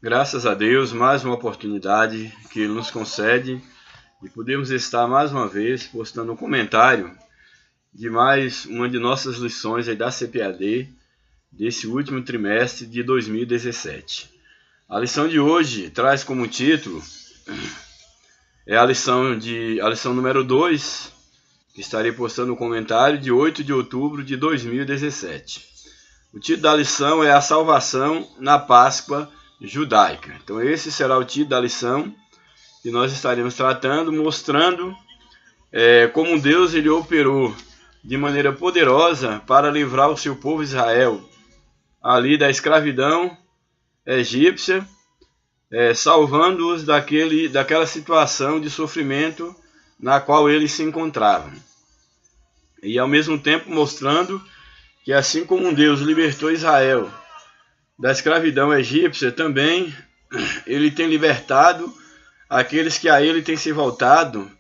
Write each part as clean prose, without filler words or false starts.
Graças a Deus, mais uma oportunidade que Ele nos concede de podermos estar mais uma vez postando um comentário de mais uma de nossas lições aí da CPAD desse último trimestre de 2017. A lição de hoje traz como título a lição número 2, que estarei postando um comentário de 8 de outubro de 2017. O título da lição é A Salvação na Páscoa Judaica. Então esse será o título da lição que nós estaremos tratando, mostrando como Deus ele operou de maneira poderosa para livrar o seu povo Israel ali da escravidão egípcia, salvando-os daquela situação de sofrimento na qual eles se encontravam. E ao mesmo tempo mostrando que assim como Deus libertou Israel da escravidão egípcia, também ele tem libertado aqueles que a ele têm se voltado,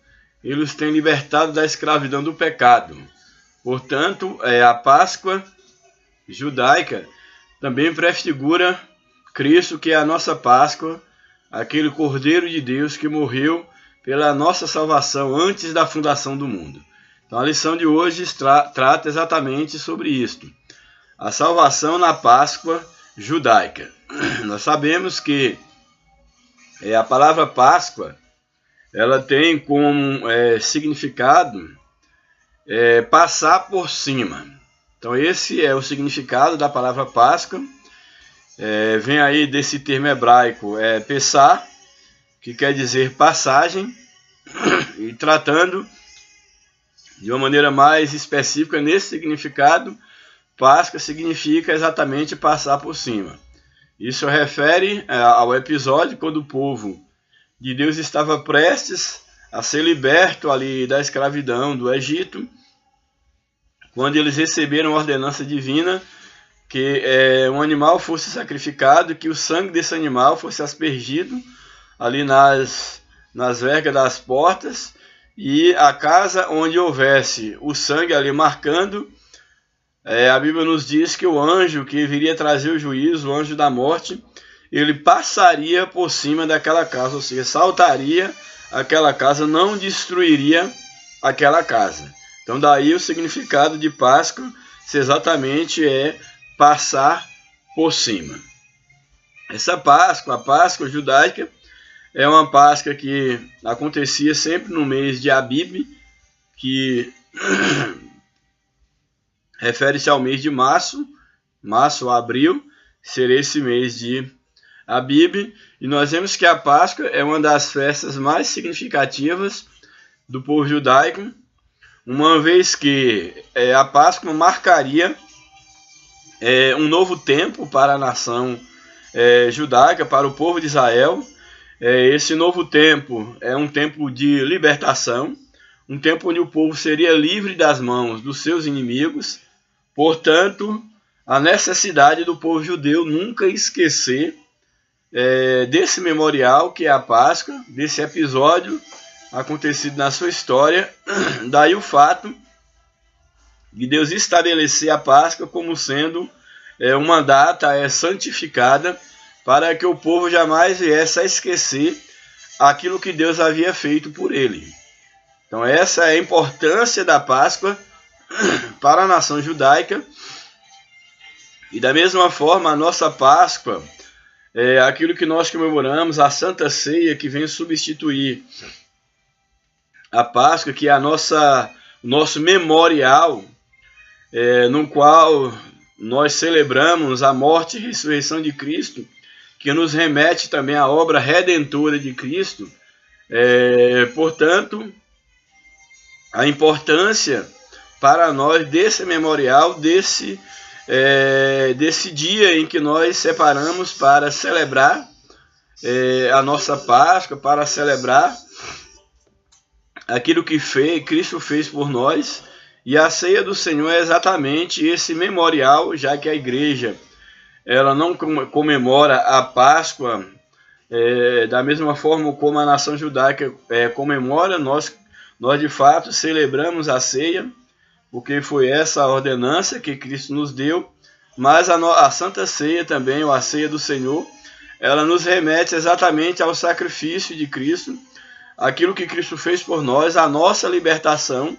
ele os tem libertado da escravidão do pecado. Portanto, a Páscoa judaica também prefigura Cristo, que é a nossa Páscoa, aquele Cordeiro de Deus que morreu pela nossa salvação antes da fundação do mundo. Então a lição de hoje trata exatamente sobre isto. A salvação na Páscoa judaica. Nós sabemos que a palavra Páscoa, ela tem como significado passar por cima. Então esse é o significado da palavra Páscoa. Vem aí desse termo hebraico Pessah, que quer dizer passagem, e tratando de uma maneira mais específica nesse significado, Páscoa significa exatamente passar por cima. Isso refere ao episódio quando o povo de Deus estava prestes a ser liberto ali da escravidão do Egito, quando eles receberam a ordenança divina que um animal fosse sacrificado, que o sangue desse animal fosse aspergido ali nas vergas das portas, e a casa onde houvesse o sangue ali marcando, a Bíblia nos diz que o anjo que viria trazer o juízo, o anjo da morte, ele passaria por cima daquela casa, ou seja, saltaria aquela casa, não destruiria aquela casa. Então daí o significado de Páscoa exatamente passar por cima. Essa Páscoa, a Páscoa judaica, é uma Páscoa que acontecia sempre no mês de Abib, que refere-se ao mês de março ou abril, seria esse mês de Abib, e nós vemos que a Páscoa é uma das festas mais significativas do povo judaico, uma vez que a Páscoa marcaria um novo tempo para a nação judaica, para o povo de Israel. Esse novo tempo é um tempo de libertação, um tempo onde o povo seria livre das mãos dos seus inimigos. Portanto, a necessidade do povo judeu nunca esquecer desse memorial que é a Páscoa, desse episódio acontecido na sua história. Daí o fato de Deus estabelecer a Páscoa como sendo uma data santificada, para que o povo jamais viesse a esquecer aquilo que Deus havia feito por ele. Então essa é a importância da Páscoa para a nação judaica. E da mesma forma, a nossa Páscoa é aquilo que nós comemoramos, a Santa Ceia, que vem substituir a Páscoa, que é o nosso memorial, no qual nós celebramos a morte e ressurreição de Cristo, que nos remete também à obra redentora de Cristo. Portanto, a importância para nós desse memorial, desse dia em que nós separamos para celebrar a nossa Páscoa, para celebrar aquilo que Cristo fez por nós. E a ceia do Senhor é exatamente esse memorial, já que a igreja ela não comemora a Páscoa da mesma forma como a nação judaica comemora. Nós de fato celebramos a ceia, porque foi essa a ordenança que Cristo nos deu, mas a Santa Ceia também, ou a Ceia do Senhor, ela nos remete exatamente ao sacrifício de Cristo, aquilo que Cristo fez por nós, a nossa libertação.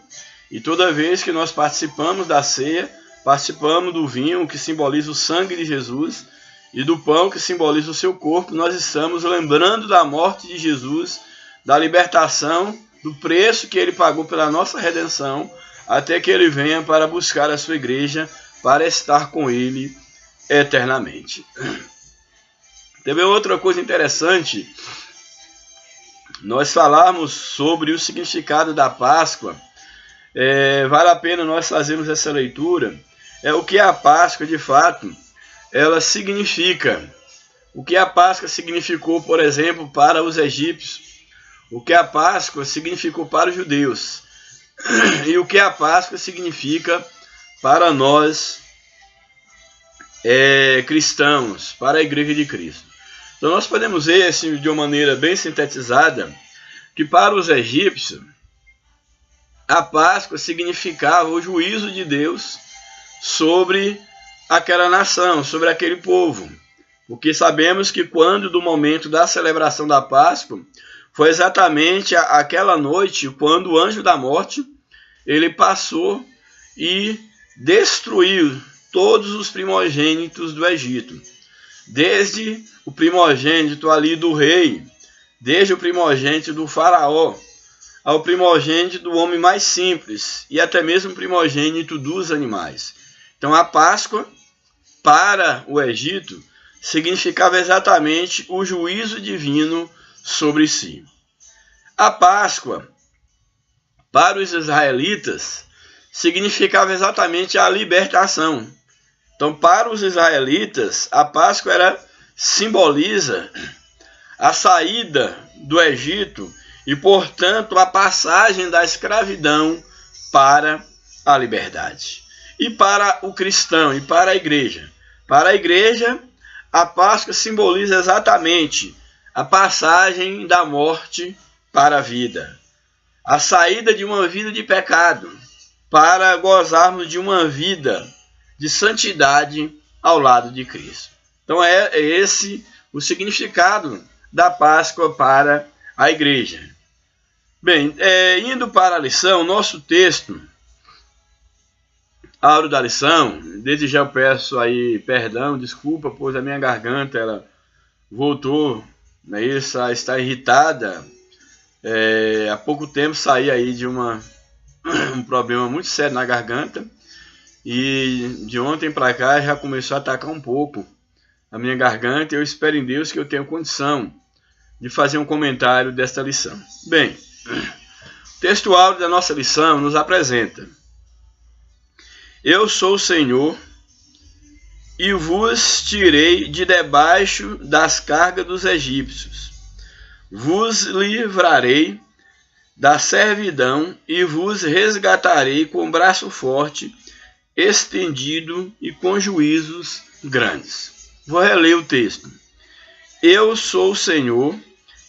E toda vez que nós participamos da ceia, participamos do vinho, que simboliza o sangue de Jesus, e do pão, que simboliza o seu corpo, nós estamos lembrando da morte de Jesus, da libertação, do preço que ele pagou pela nossa redenção, até que ele venha para buscar a sua igreja, para estar com ele eternamente. Também outra coisa interessante, nós falarmos sobre o significado da Páscoa. Vale a pena nós fazermos essa leitura. O que a Páscoa, de fato, ela significa. O que a Páscoa significou, por exemplo, para os egípcios. O que a Páscoa significou para os judeus. E o que a Páscoa significa para nós cristãos, para a Igreja de Cristo. Então nós podemos ver assim, de uma maneira bem sintetizada, que para os egípcios, a Páscoa significava o juízo de Deus sobre aquela nação, sobre aquele povo. Porque sabemos que quando do momento da celebração da Páscoa, foi exatamente aquela noite, quando o anjo da morte, ele passou e destruiu todos os primogênitos do Egito. Desde o primogênito ali do rei, desde o primogênito do faraó, ao primogênito do homem mais simples e até mesmo o primogênito dos animais. Então a Páscoa, para o Egito, significava exatamente o juízo divino sobre si. A Páscoa, para os israelitas, significava exatamente a libertação. Então, para os israelitas, a Páscoa simboliza a saída do Egito e, portanto, a passagem da escravidão para a liberdade. E para o cristão, e para a igreja? Para a igreja, a Páscoa simboliza exatamente a passagem da morte para a vida. A saída de uma vida de pecado para gozarmos de uma vida de santidade ao lado de Cristo. Então é esse o significado da Páscoa para a igreja. Bem, indo para a lição, nosso texto, áureo da lição, desde já eu peço aí perdão, desculpa, pois a minha garganta ela voltou, né, está irritada. Há pouco tempo saí aí de um problema muito sério na garganta. E de ontem para cá já começou a atacar um pouco a minha garganta. Eu espero em Deus que eu tenha condição de fazer um comentário desta lição. Bem, o texto áureo da nossa lição nos apresenta: Eu sou o Senhor e vos tirei de debaixo das cargas dos egípcios. Vos livrarei da servidão e vos resgatarei com braço forte, estendido e com juízos grandes. Vou reler o texto. Eu sou o Senhor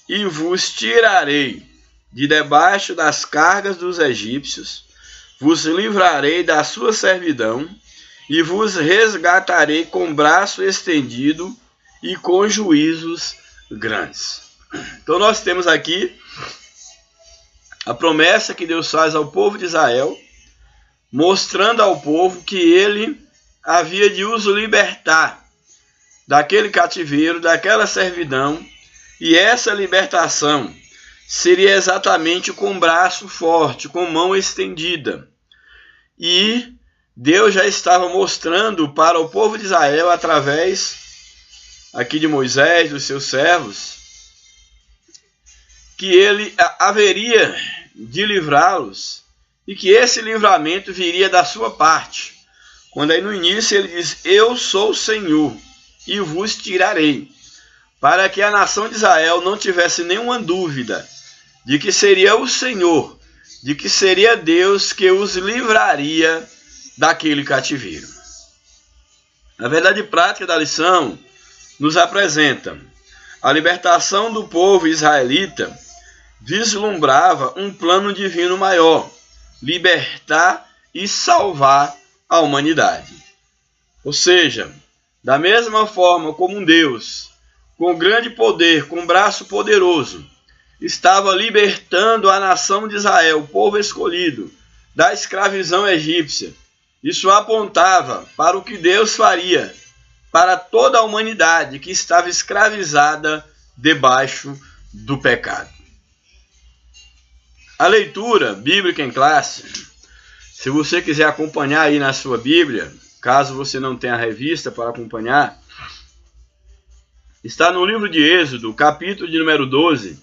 e vos tirarei de debaixo das cargas dos egípcios, vos livrarei da sua servidão e vos resgatarei com braço estendido e com juízos grandes. Então nós temos aqui a promessa que Deus faz ao povo de Israel, mostrando ao povo que ele havia de os libertar daquele cativeiro, daquela servidão, e essa libertação seria exatamente com braço forte, com mão estendida. E Deus já estava mostrando para o povo de Israel, através aqui de Moisés, dos seus servos, que ele haveria de livrá-los e que esse livramento viria da sua parte. Quando aí no início ele diz: Eu sou o Senhor e vos tirarei, para que a nação de Israel não tivesse nenhuma dúvida de que seria o Senhor, de que seria Deus que os livraria daquele cativeiro. A verdade prática da lição nos apresenta a libertação do povo israelita. Vislumbrava um plano divino maior, libertar e salvar a humanidade. Ou seja, da mesma forma como um Deus, com grande poder, com um braço poderoso, estava libertando a nação de Israel, o povo escolhido, da escravidão egípcia, isso apontava para o que Deus faria para toda a humanidade que estava escravizada debaixo do pecado. A leitura bíblica em classe, se você quiser acompanhar aí na sua Bíblia, caso você não tenha a revista para acompanhar, está no livro de Êxodo, capítulo de número 12,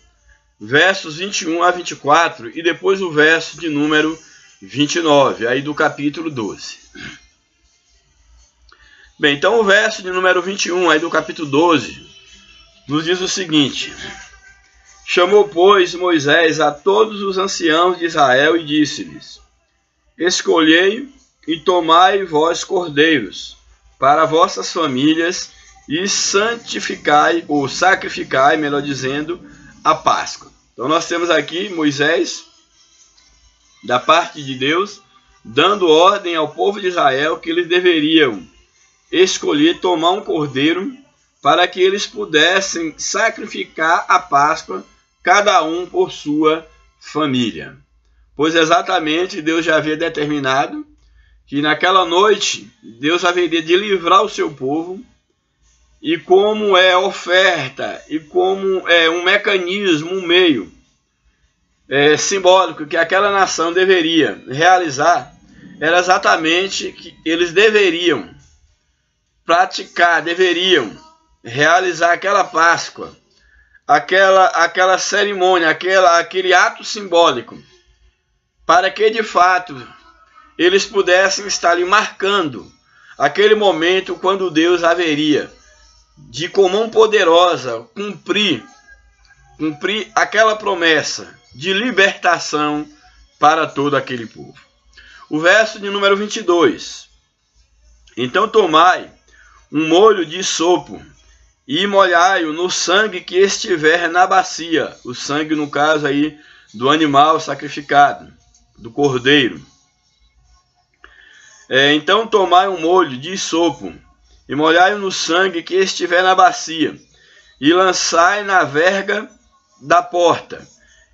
versos 21 a 24, e depois o verso de número 29, aí do capítulo 12. Bem, então o verso de número 21, aí do capítulo 12, nos diz o seguinte: chamou, pois, Moisés a todos os anciãos de Israel e disse-lhes: escolhei e tomai vós cordeiros para vossas famílias e santificai, ou sacrificai, melhor dizendo, a Páscoa. Então nós temos aqui Moisés, da parte de Deus, dando ordem ao povo de Israel que eles deveriam escolher tomar um cordeiro para que eles pudessem sacrificar a Páscoa, cada um por sua família. Pois exatamente Deus já havia determinado que naquela noite Deus haveria de livrar o seu povo, e como é oferta, e como é um mecanismo, um meio simbólico que aquela nação deveria realizar, era exatamente que eles deveriam praticar, deveriam realizar aquela Páscoa, aquela cerimônia, aquele ato simbólico, para que de fato eles pudessem estar ali marcando aquele momento quando Deus haveria de, com mão poderosa, cumprir aquela promessa de libertação para todo aquele povo. O verso de número 22. Então tomai um molho de sopo e molhai-o no sangue que estiver na bacia. O sangue, no caso aí, do animal sacrificado, do cordeiro. Então tomai um molho de sopo e molhai-o no sangue que estiver na bacia, e lançai na verga da porta,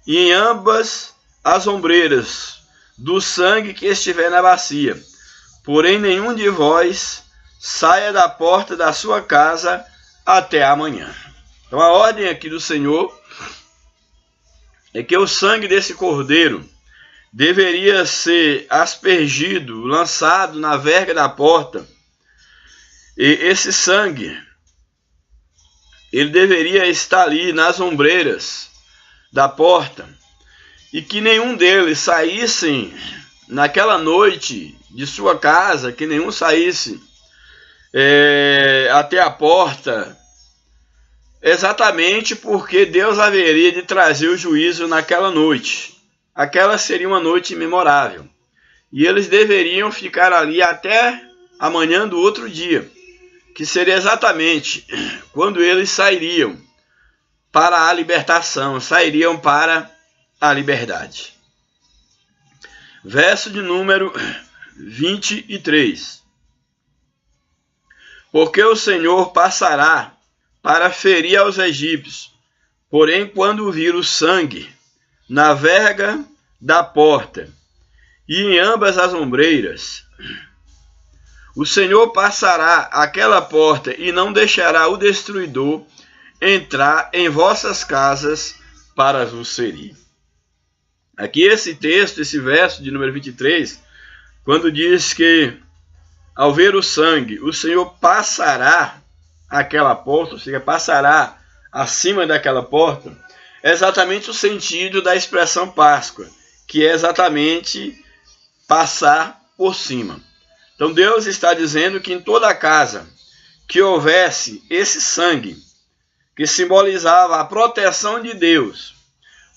e em ambas as ombreiras do sangue que estiver na bacia. Porém nenhum de vós saia da porta da sua casa até amanhã. Então a ordem aqui do Senhor é que o sangue desse cordeiro deveria ser aspergido, lançado na verga da porta. E esse sangue, ele deveria estar ali nas ombreiras da porta, e que nenhum deles saíssem naquela noite de sua casa, que nenhum saísse até a porta, exatamente porque Deus haveria de trazer o juízo naquela noite. Aquela seria uma noite memorável, e eles deveriam ficar ali até amanhã do outro dia, que seria exatamente quando eles sairiam para a libertação, sairiam para a liberdade. Verso de número 23. Porque o Senhor passará para ferir aos egípcios, porém quando vir o sangue na verga da porta e em ambas as ombreiras, o Senhor passará aquela porta e não deixará o destruidor entrar em vossas casas para vos ferir. Aqui esse texto, esse verso de número 23, quando diz que ao ver o sangue, o Senhor passará aquela porta, ou seja, passará acima daquela porta, é exatamente o sentido da expressão Páscoa, que é exatamente passar por cima. Então Deus está dizendo que em toda casa que houvesse esse sangue, que simbolizava a proteção de Deus,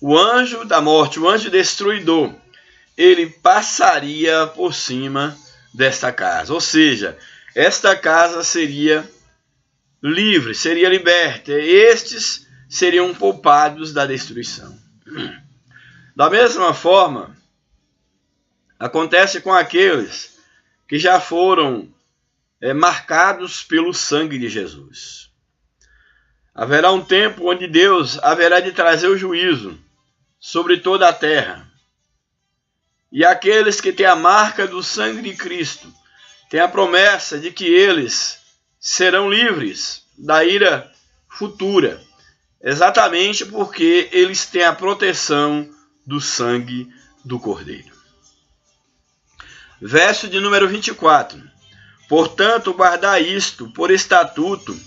o anjo da morte, o anjo destruidor, ele passaria por cima desta casa. Ou seja, esta casa seria livre, seria liberta. Estes seriam poupados da destruição. Da mesma forma, acontece com aqueles que já foram marcados pelo sangue de Jesus. Haverá um tempo onde Deus haverá de trazer o juízo sobre toda a terra. E aqueles que têm a marca do sangue de Cristo têm a promessa de que eles serão livres da ira futura, exatamente porque eles têm a proteção do sangue do Cordeiro. Verso de número 24. Portanto, guardai isto por estatuto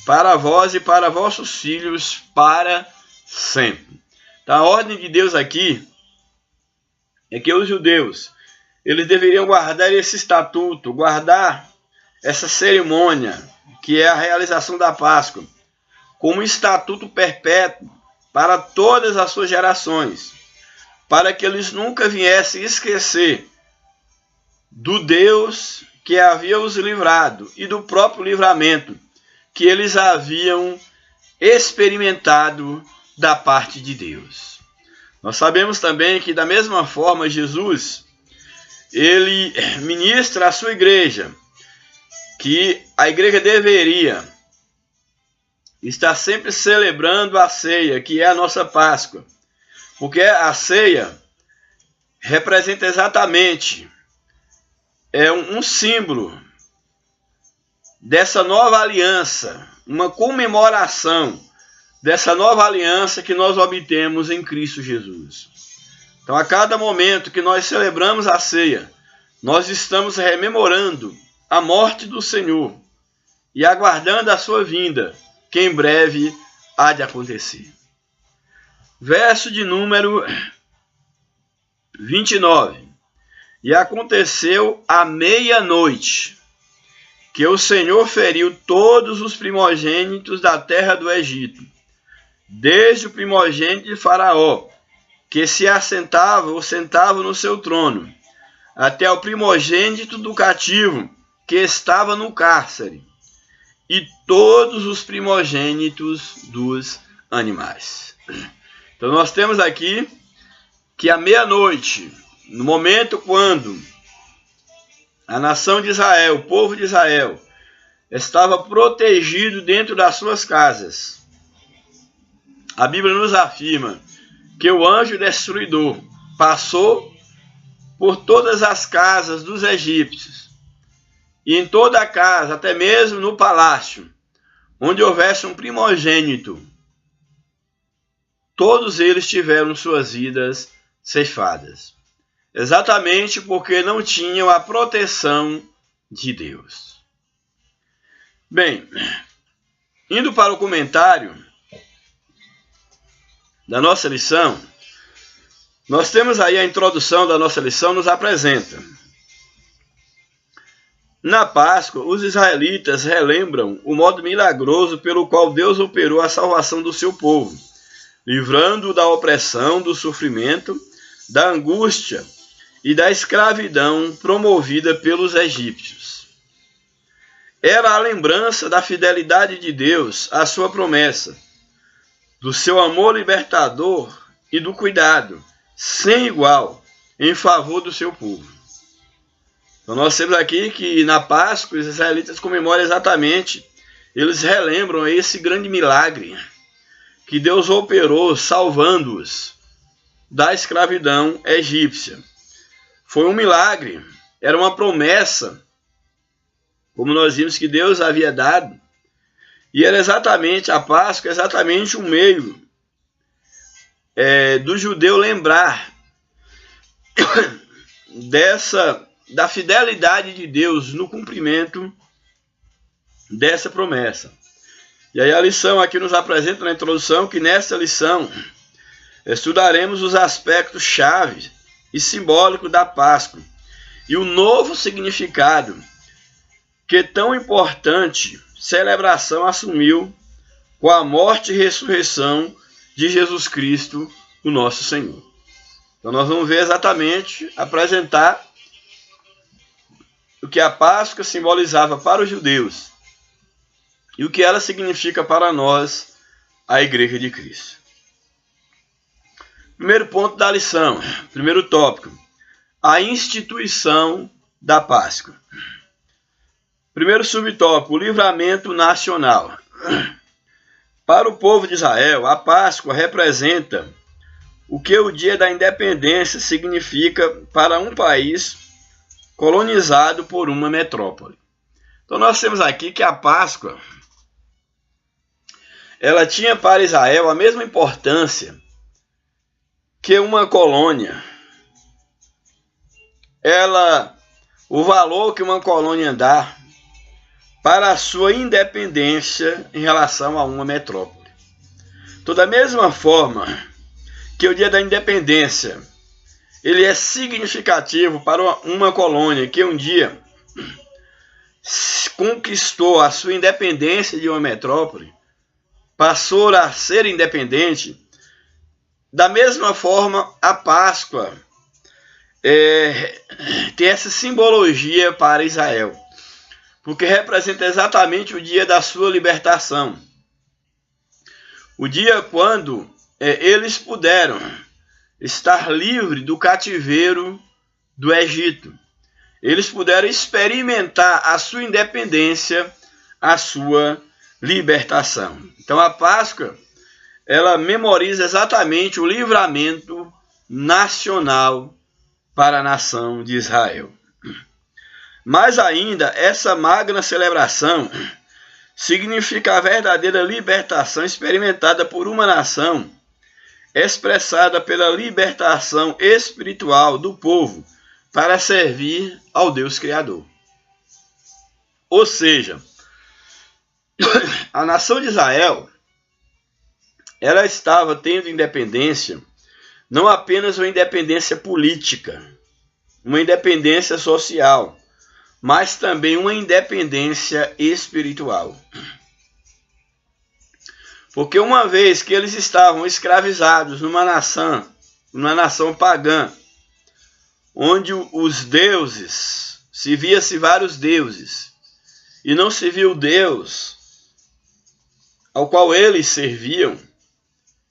para vós e para vossos filhos para sempre. Então, a ordem de Deus aqui é que os judeus, eles deveriam guardar esse estatuto, guardar essa cerimônia, que é a realização da Páscoa, como um estatuto perpétuo para todas as suas gerações, para que eles nunca viessem esquecer do Deus que havia os livrado e do próprio livramento que eles haviam experimentado da parte de Deus. Nós sabemos também que, da mesma forma, Jesus, ele ministra à sua igreja que a igreja deveria estar sempre celebrando a ceia, que é a nossa Páscoa, porque a ceia representa exatamente um símbolo dessa nova aliança, uma comemoração dessa nova aliança que nós obtemos em Cristo Jesus. Então, a cada momento que nós celebramos a ceia, nós estamos rememorando a morte do Senhor e aguardando a sua vinda, que em breve há de acontecer. Verso de número 29. E aconteceu à meia-noite, que o Senhor feriu todos os primogênitos da terra do Egito, desde o primogênito de Faraó, que se assentava ou sentava no seu trono, até o primogênito do cativo, que estava no cárcere, e todos os primogênitos dos animais. Então nós temos aqui que à meia-noite, no momento quando a nação de Israel, o povo de Israel, estava protegido dentro das suas casas, a Bíblia nos afirma que o anjo destruidor passou por todas as casas dos egípcios, e em toda a casa, até mesmo no palácio, onde houvesse um primogênito, todos eles tiveram suas vidas ceifadas. Exatamente porque não tinham a proteção de Deus. Bem, indo para o comentário da nossa lição, nós temos aí a introdução da nossa lição, nos apresenta. Na Páscoa, os israelitas relembram o modo milagroso pelo qual Deus operou a salvação do seu povo, livrando-o da opressão, do sofrimento, da angústia e da escravidão promovida pelos egípcios. Era a lembrança da fidelidade de Deus à sua promessa, do seu amor libertador e do cuidado sem igual em favor do seu povo. Então nós temos aqui que na Páscoa os israelitas comemoram exatamente, eles relembram esse grande milagre que Deus operou salvando-os da escravidão egípcia. Foi um milagre, era uma promessa, como nós vimos que Deus havia dado, e era exatamente a Páscoa, exatamente um meio do judeu lembrar da fidelidade de Deus no cumprimento dessa promessa. E aí a lição aqui nos apresenta na introdução que nesta lição estudaremos os aspectos chave e simbólicos da Páscoa e o novo significado que tão importante celebração assumiu com a morte e ressurreição de Jesus Cristo, o nosso Senhor. Então nós vamos ver exatamente, apresentar o que a Páscoa simbolizava para os judeus e o que ela significa para nós, a Igreja de Cristo. Primeiro ponto da lição, primeiro tópico, a instituição da Páscoa. Primeiro subtópico, o livramento nacional. Para o povo de Israel, a Páscoa representa o que o dia da independência significa para um país colonizado por uma metrópole. Então nós temos aqui que a Páscoa, ela tinha para Israel a mesma importância que uma colônia. O valor que uma colônia dá para a sua independência em relação a uma metrópole. Então, da mesma forma que o dia da independência ele é significativo para uma colônia que um dia conquistou a sua independência de uma metrópole, passou a ser independente, da mesma forma a Páscoa tem essa simbologia para Israel, porque representa exatamente o dia da sua libertação. O dia quando eles puderam estar livres do cativeiro do Egito. Eles puderam experimentar a sua independência, a sua libertação. Então a Páscoa, ela memoriza exatamente o livramento nacional para a nação de Israel. Mais ainda, essa magna celebração significa a verdadeira libertação experimentada por uma nação, expressada pela libertação espiritual do povo para servir ao Deus Criador. Ou seja, a nação de Israel, ela estava tendo independência, não apenas uma independência política, uma independência social, mas também uma independência espiritual. Porque uma vez que eles estavam escravizados numa nação pagã, onde os deuses, se via-se vários deuses, e não se viu Deus ao qual eles serviam,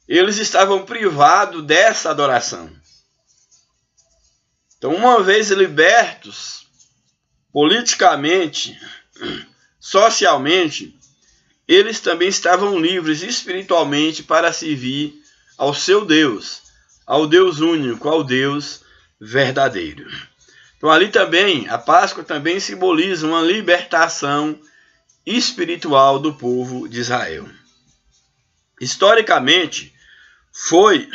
eles estavam privados dessa adoração. Então, uma vez libertos politicamente, socialmente, eles também estavam livres espiritualmente para servir ao seu Deus, ao Deus único, ao Deus verdadeiro. Então ali também, a Páscoa também simboliza uma libertação espiritual do povo de Israel. Historicamente, foi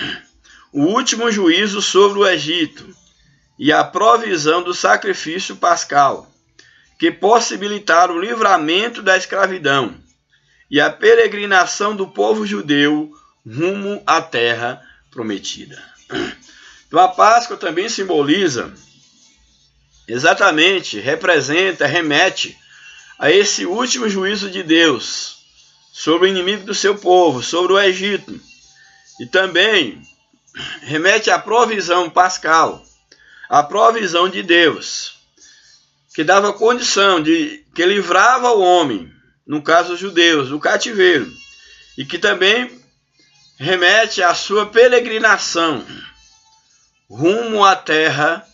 o último juízo sobre o Egito e a provisão do sacrifício pascal, que possibilitaram o livramento da escravidão e a peregrinação do povo judeu rumo à terra prometida. Então a Páscoa também simboliza, exatamente, remete a esse último juízo de Deus sobre o inimigo do seu povo, sobre o Egito. E também remete à provisão pascal, a provisão de Deus, que dava condição que livrava o homem, no caso os judeus, do cativeiro, e que também remete à sua peregrinação rumo à terra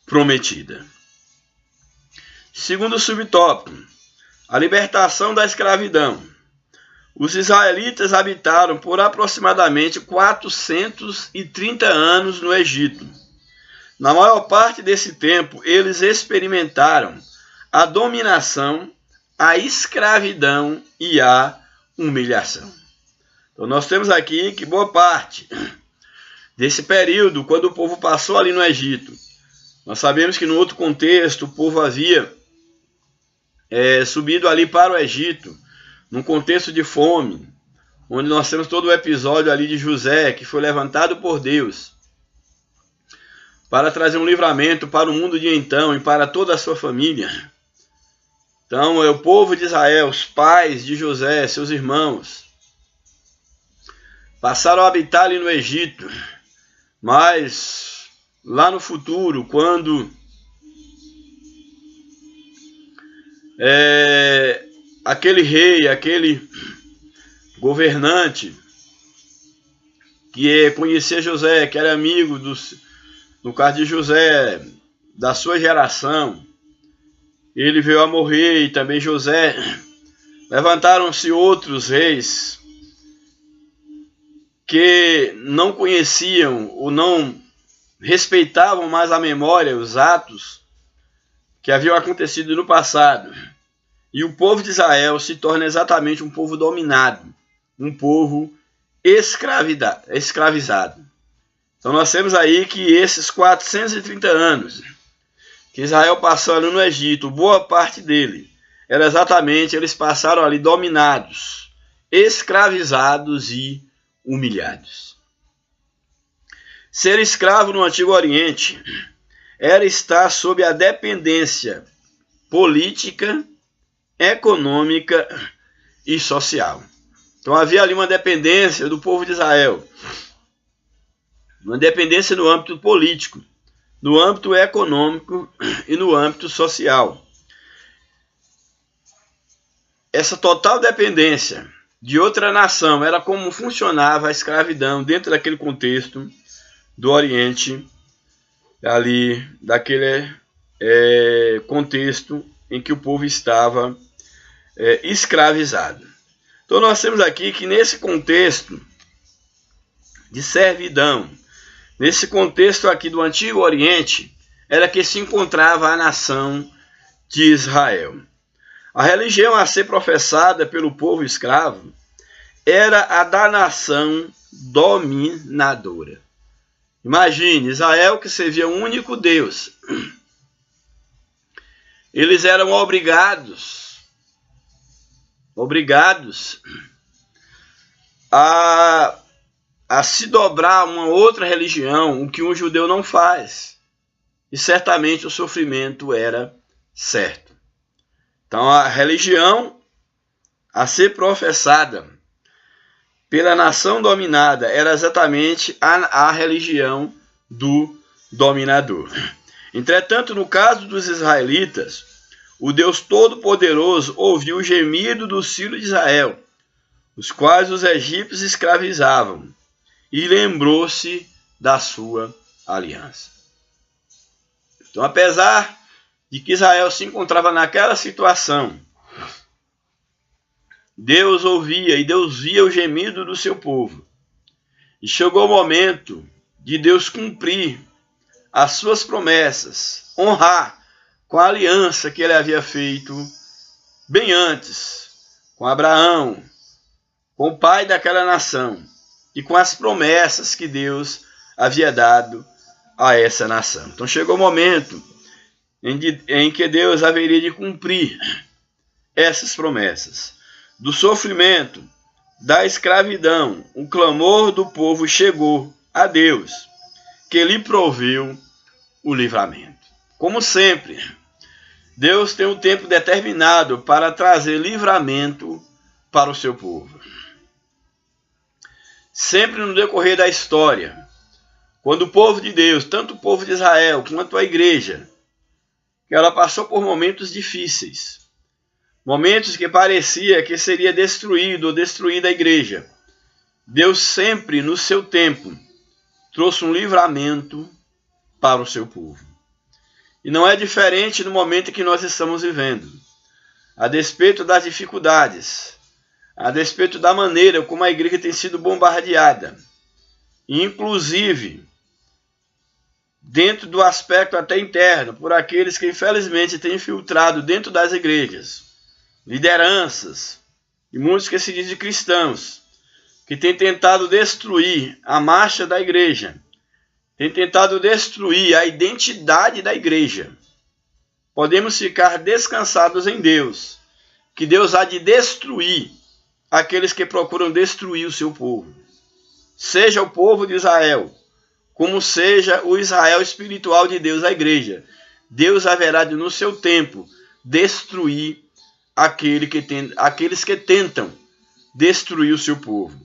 prometida. Segundo subtópico, a libertação da escravidão. Os israelitas habitaram por aproximadamente 430 anos no Egito. Na maior parte desse tempo, eles experimentaram a dominação, a escravidão e a humilhação. Então nós temos aqui que boa parte desse período, quando o povo passou ali no Egito, nós sabemos que no outro contexto o povo havia subido ali para o Egito, num contexto de fome, onde nós temos todo o episódio ali de José, que foi levantado por Deus para trazer um livramento para o mundo de então e para toda a sua família. Então, o povo de Israel, os pais de José, seus irmãos, passaram a habitar ali no Egito, mas lá no futuro, quando aquele rei, aquele governante que conhecia José, que era amigo no caso de José, da sua geração, ele veio a morrer, e também José. Levantaram-se outros reis que não conheciam ou não respeitavam mais a memória, os atos que haviam acontecido no passado. E o povo de Israel se torna exatamente um povo dominado, um povo escravizado. Então nós temos aí que esses 430 anos que Israel passou ali no Egito, boa parte dele, era exatamente, eles passaram ali dominados, escravizados e humilhados. Ser escravo no Antigo Oriente era estar sob a dependência política, econômica e social. Então havia ali uma dependência do povo de Israel, uma dependência no âmbito político, no âmbito econômico e no âmbito social. Essa total dependência de outra nação era como funcionava a escravidão dentro daquele contexto do Oriente, ali daquele contexto em que o povo estava escravizado. Então nós temos aqui que nesse contexto de servidão, nesse contexto aqui do Antigo Oriente, era que se encontrava a nação de Israel. A religião a ser professada pelo povo escravo era a da nação dominadora. Imagine, Israel que servia um único Deus. Eles eram obrigados a se dobrar a uma outra religião, o que um judeu não faz. E certamente o sofrimento era certo. Então a religião a ser professada pela nação dominada era exatamente a religião do dominador. Entretanto, no caso dos israelitas, o Deus Todo-Poderoso ouviu o gemido dos filhos de Israel, os quais os egípcios escravizavam, e lembrou-se da sua aliança. Então, apesar de que Israel se encontrava naquela situação, Deus ouvia e Deus via o gemido do seu povo. E chegou o momento de Deus cumprir as suas promessas, honrar com a aliança que ele havia feito bem antes, com Abraão, com o pai daquela nação, e com as promessas que Deus havia dado a essa nação. Então chegou o momento em que Deus haveria de cumprir essas promessas. Do sofrimento, da escravidão, o clamor do povo chegou a Deus, que lhe proveu o livramento. Como sempre, Deus tem um tempo determinado para trazer livramento para o seu povo. Sempre no decorrer da história, quando o povo de Deus, tanto o povo de Israel quanto a igreja, que ela passou por momentos difíceis, momentos que parecia que seria destruído ou destruída a igreja, Deus sempre, no seu tempo, trouxe um livramento para o seu povo. E não é diferente no momento em que nós estamos vivendo. A despeito das dificuldades, a despeito da maneira como a igreja tem sido bombardeada, inclusive dentro do aspecto até interno, por aqueles que infelizmente têm infiltrado dentro das igrejas, lideranças e muitos que se dizem cristãos, que têm tentado destruir a marcha da igreja, têm tentado destruir a identidade da igreja. Podemos ficar descansados em Deus, que Deus há de destruir aqueles que procuram destruir o seu povo. Seja o povo de Israel, como seja o Israel espiritual de Deus, a igreja. Deus haverá de, no seu tempo, destruir aqueles que tentam destruir o seu povo.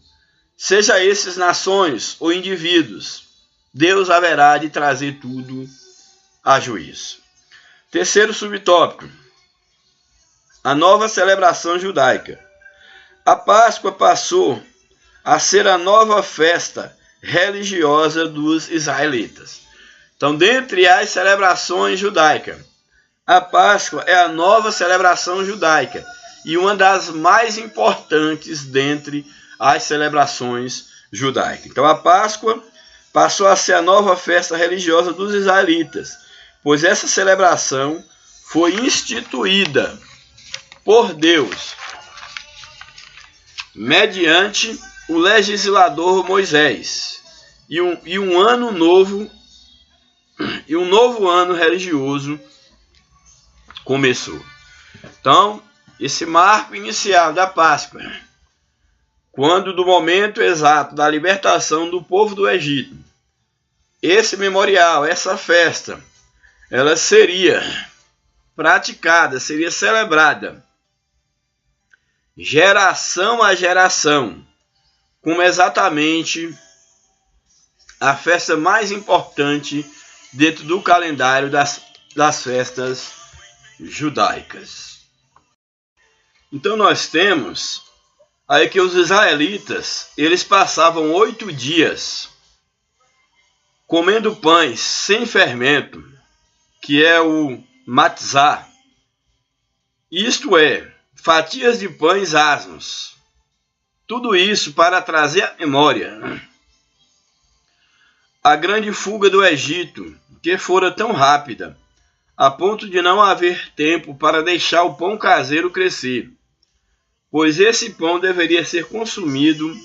Seja esses nações ou indivíduos, Deus haverá de trazer tudo a juízo. Terceiro subtópico, a nova celebração judaica. A Páscoa passou a ser a nova festa religiosa dos israelitas. Então, dentre as celebrações judaicas, A Páscoa é a nova celebração judaica e uma das mais importantes dentre as celebrações judaicas. Então a Páscoa passou a ser a nova festa religiosa dos israelitas, pois essa celebração foi instituída por Deus mediante o legislador Moisés e um novo ano religioso começou. Então, esse marco inicial da Páscoa, quando do momento exato da libertação do povo do Egito, esse memorial, essa festa, ela seria praticada, seria celebrada geração a geração, como exatamente a festa mais importante dentro do calendário das festas judaicas. Então nós temos aí que os israelitas, eles passavam 8 dias comendo pães sem fermento, que é o matzá, isto é, fatias de pães asmos. Tudo isso para trazer à memória a grande fuga do Egito, que fora tão rápida, a ponto de não haver tempo para deixar o pão caseiro crescer, pois esse pão deveria ser consumido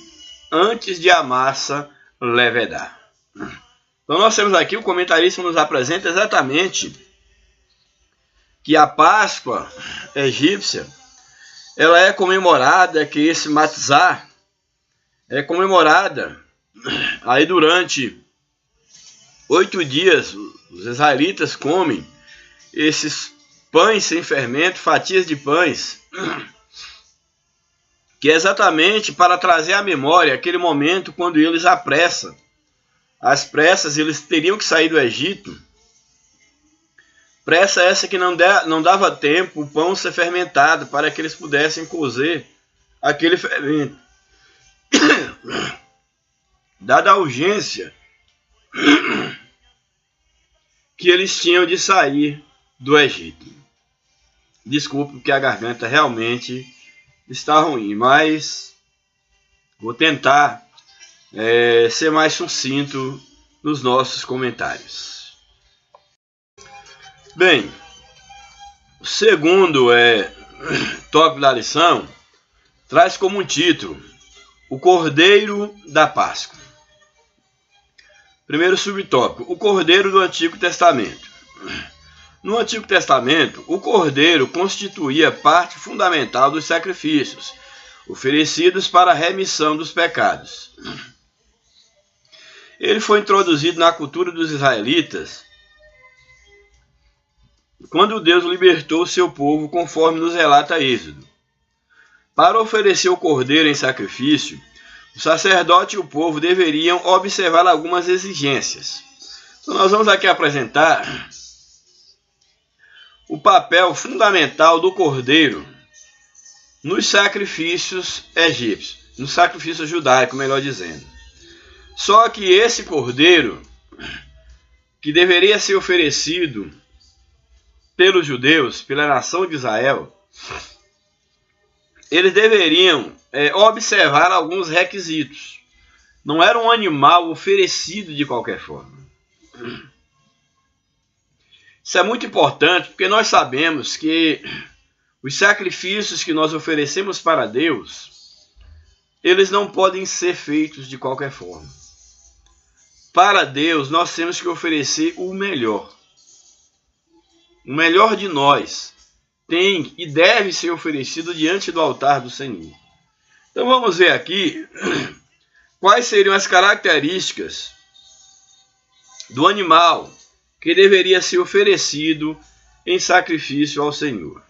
antes de a massa levedar. Então nós temos aqui, o comentarista nos apresenta exatamente que a Páscoa egípcia, ela é comemorada, que esse matzá é comemorada aí durante 8 dias. Os israelitas comem esses pães sem fermento, fatias de pães, que é exatamente para trazer à memória aquele momento quando eles apressam. Às pressas, eles teriam que sair do Egito. Pressa essa que não dava tempo o pão ser fermentado para que eles pudessem cozer aquele fermento. Dada a urgência que eles tinham de sair do Egito. Desculpe, porque a garganta realmente está ruim, mas vou tentar ser mais sucinto nos nossos comentários. Bem, o segundo tópico da lição traz como um título o Cordeiro da Páscoa. Primeiro subtópico, o Cordeiro do Antigo Testamento. No Antigo Testamento, o Cordeiro constituía parte fundamental dos sacrifícios oferecidos para a remissão dos pecados. Ele foi introduzido na cultura dos israelitas quando Deus libertou seu povo, conforme nos relata Êxodo. Para oferecer o cordeiro em sacrifício, o sacerdote e o povo deveriam observar algumas exigências. Então nós vamos aqui apresentar o papel fundamental do cordeiro nos sacrifícios egípcios, no sacrifício judaico, melhor dizendo. Só que esse cordeiro, que deveria ser oferecido pelos judeus, pela nação de Israel, eles deveriam observar alguns requisitos. Não era um animal oferecido de qualquer forma. Isso é muito importante, porque nós sabemos que os sacrifícios que nós oferecemos para Deus, eles não podem ser feitos de qualquer forma. Para Deus, nós temos que oferecer o melhor. O melhor de nós tem e deve ser oferecido diante do altar do Senhor. Então vamos ver aqui quais seriam as características do animal que deveria ser oferecido em sacrifício ao Senhor.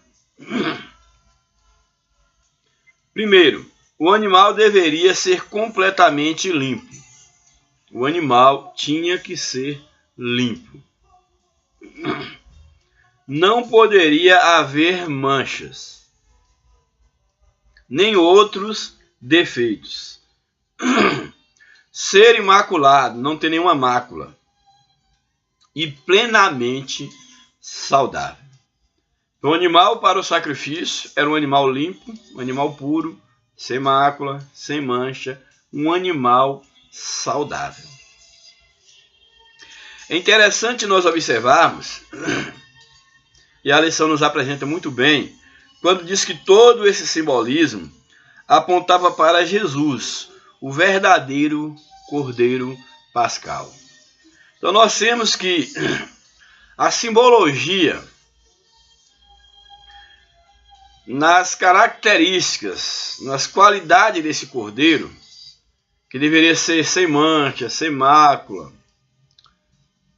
Primeiro, o animal deveria ser completamente limpo. O animal tinha que ser limpo. Não poderia haver manchas, nem outros defeitos. Ser imaculado, não ter nenhuma mácula. E plenamente saudável. O animal para o sacrifício era um animal limpo, um animal puro, sem mácula, sem mancha, um animal saudável. É interessante nós observarmos, e a lição nos apresenta muito bem, quando diz que todo esse simbolismo apontava para Jesus, o verdadeiro Cordeiro Pascal. Então nós temos que a simbologia nas características, nas qualidades desse cordeiro, que deveria ser sem mancha, sem mácula,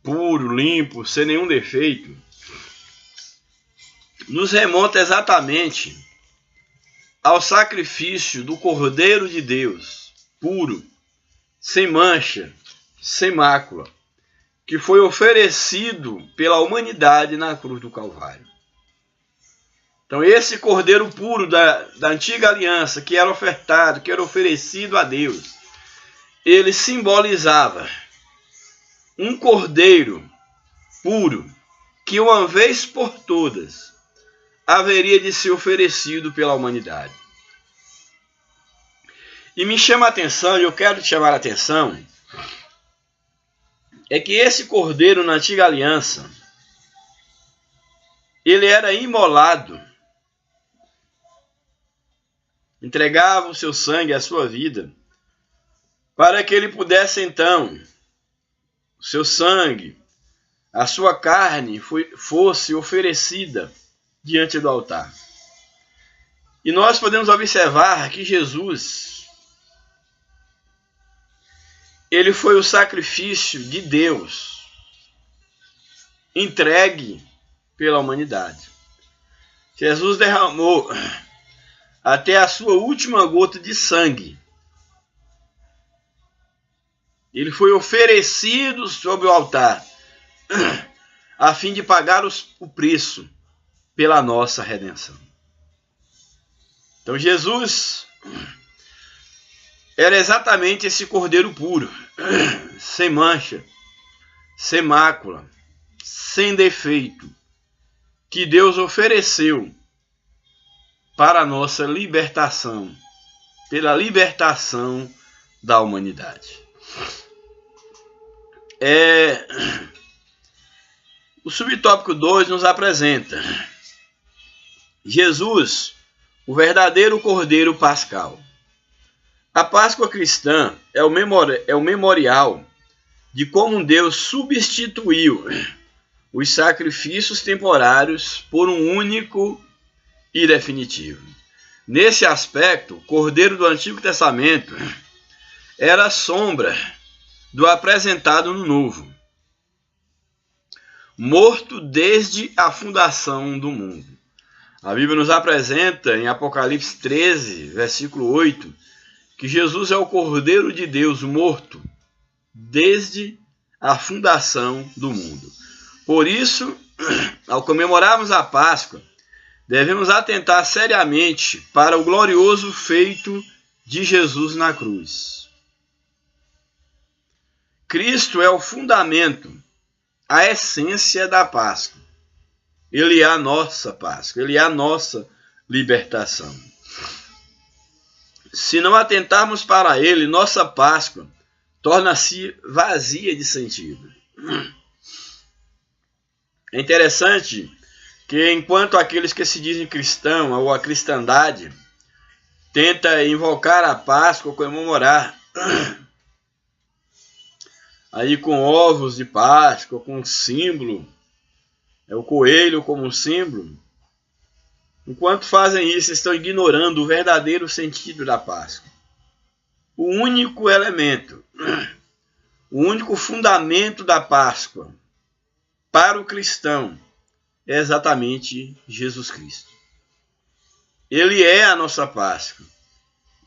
puro, limpo, sem nenhum defeito, nos remonta exatamente ao sacrifício do Cordeiro de Deus, puro, sem mancha, sem mácula, que foi oferecido pela humanidade na cruz do Calvário. Então esse Cordeiro puro da antiga aliança, que era ofertado, que era oferecido a Deus, ele simbolizava um Cordeiro puro, que uma vez por todas haveria de ser oferecido pela humanidade. E me chama a atenção, e eu quero te chamar a atenção, é que esse Cordeiro na antiga aliança, ele era imolado, entregava o seu sangue, a sua vida, para que ele pudesse então, o seu sangue, a sua carne fosse oferecida diante do altar. E nós podemos observar que Jesus, ele foi o sacrifício de Deus, entregue pela humanidade. Jesus derramou até a sua última gota de sangue. Ele foi oferecido sobre o altar, a fim de pagar o preço pela nossa redenção. Então Jesus era exatamente esse Cordeiro puro, sem mancha, sem mácula, sem defeito, que Deus ofereceu para a nossa libertação, pela libertação da humanidade. O subtópico 2 nos apresenta Jesus, o verdadeiro Cordeiro Pascal. A Páscoa cristã é o memorial de como Deus substituiu os sacrifícios temporários por um único e definitivo. Nesse aspecto, o Cordeiro do Antigo Testamento era a sombra do apresentado no Novo, morto desde a fundação do mundo. A Bíblia nos apresenta em Apocalipse 13, versículo 8, que Jesus é o Cordeiro de Deus morto desde a fundação do mundo. Por isso, ao comemorarmos a Páscoa, devemos atentar seriamente para o glorioso feito de Jesus na cruz. Cristo é o fundamento, a essência da Páscoa. Ele é a nossa Páscoa, ele é a nossa libertação. Se não atentarmos para ele, nossa Páscoa torna-se vazia de sentido. É interessante que enquanto aqueles que se dizem cristão ou a cristandade tenta invocar a Páscoa, comemorar aí com ovos de Páscoa, com símbolo, o coelho como símbolo, enquanto fazem isso, estão ignorando o verdadeiro sentido da Páscoa. O único elemento, o único fundamento da Páscoa para o cristão é exatamente Jesus Cristo. Ele é a nossa Páscoa.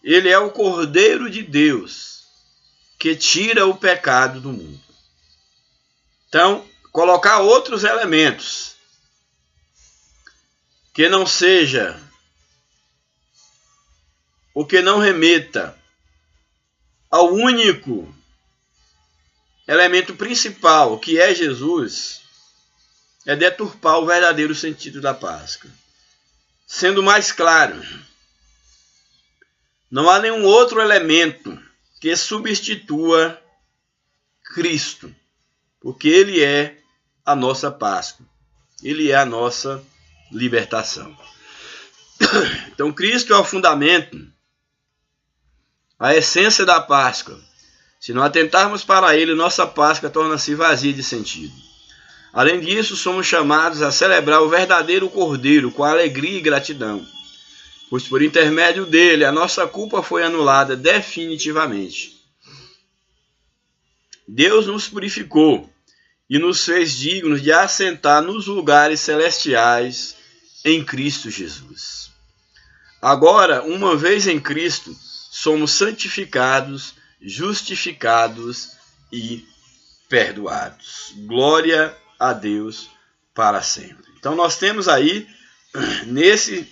Ele é o Cordeiro de Deus que tira o pecado do mundo. Então, colocar outros elementos que não seja o que não remeta ao único elemento principal, que é Jesus, é deturpar o verdadeiro sentido da Páscoa. Sendo mais claro, não há nenhum outro elemento que substitua Cristo, porque Ele é a nossa Páscoa. Ele é a nossa libertação. Então, Cristo é o fundamento, a essência da Páscoa. Se não atentarmos para Ele, nossa Páscoa torna-se vazia de sentido. Além disso, somos chamados a celebrar o verdadeiro Cordeiro com alegria e gratidão, pois por intermédio dele a nossa culpa foi anulada definitivamente. Deus nos purificou e nos fez dignos de assentar nos lugares celestiais em Cristo Jesus. Agora, uma vez em Cristo, somos santificados, justificados e perdoados. Glória a Deus para sempre. Então nós temos aí, nesse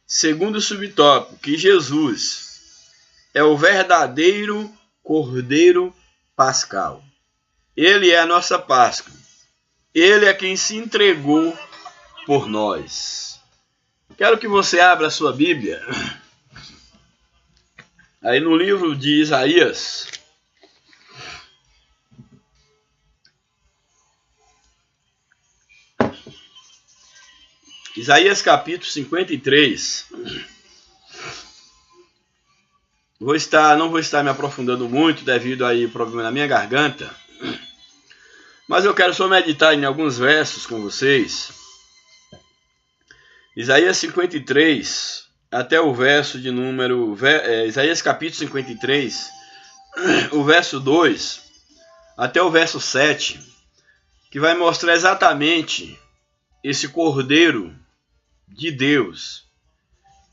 segundo subtópico, que Jesus é o verdadeiro Cordeiro Pascal. Ele é a nossa Páscoa. Ele é quem se entregou por nós. Quero que você abra a sua Bíblia aí no livro de Isaías. Isaías capítulo 53. Não vou estar me aprofundando muito devido aí ao problema na minha garganta, mas eu quero só meditar em alguns versos com vocês. Isaías 53, até o verso de número... Isaías capítulo 53, o verso 2, até o verso 7, que vai mostrar exatamente esse Cordeiro de Deus